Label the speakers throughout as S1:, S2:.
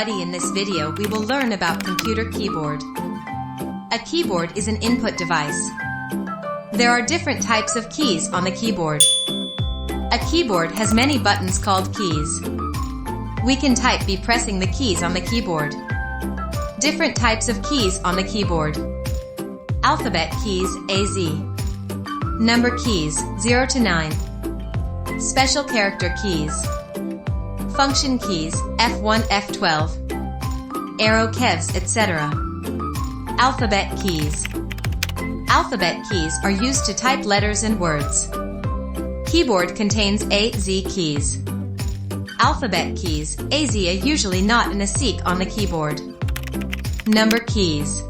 S1: everybody, in this video we will learn about computer keyboard. A keyboard is an input device. There are different types of keys on the keyboard. A keyboard has many buttons called keys. We can type by pressing the keys on the keyboard. Different types of keys on the keyboard. Alphabet keys AZ. Number keys 0 to 9. Special character keys. Function keys F1, F12. Arrow keys, etc. Alphabet keys. Alphabet keys are used to type letters and words. Keyboard contains AZ keys. Alphabet keys AZ are usually not in a seek on the keyboard. Number keys.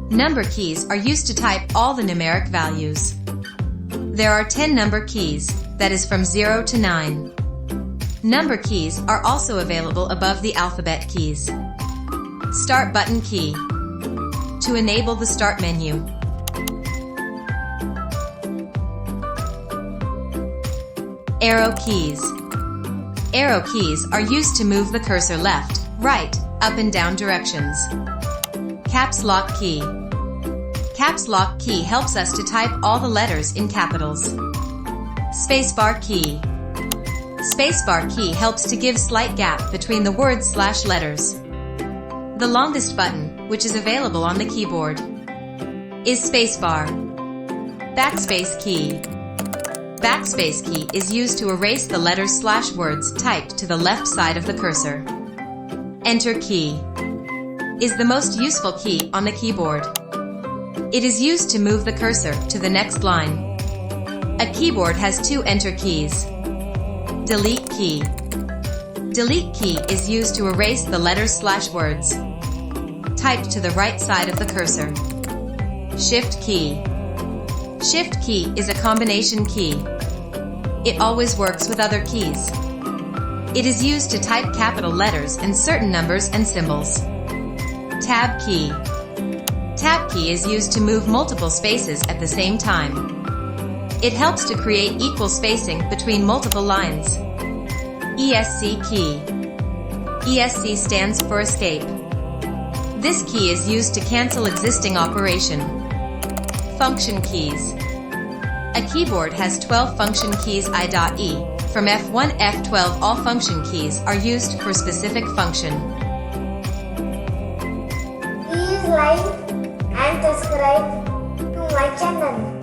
S1: Number keys are used to type all the numeric values. There are 10 number keys, that is from 0 to 9. Number keys are also available above the alphabet keys. Start button key. To enable the start menu. Arrow keys. Arrow keys are used to move the cursor left, right, up and down directions. Caps lock key. Caps lock key helps us to type all the letters in capitals. Spacebar key. Spacebar key helps to give slight gap between the words/letters. The longest button, which is available on the keyboard, is spacebar. Backspace key. Backspace key is used to erase the letters/words typed to the left side of the cursor. Enter key is the most useful key on the keyboard. It is used to move the cursor to the next line. A keyboard has 2 enter keys. Delete key. Delete key is used to erase the letters/words typed to the right side of the cursor. Shift key. Shift key is a combination key. It always works with other keys. It is used to type capital letters and certain numbers and symbols. Tab key. Tab key is used to move multiple spaces at the same time. It helps to create equal spacing between multiple lines. ESC key. ESC stands for escape. This key is used to cancel existing operation. Function keys. A keyboard has 12 function keys I.E. From F1, F12 all function keys are used for specific function.
S2: Please like and subscribe to my channel.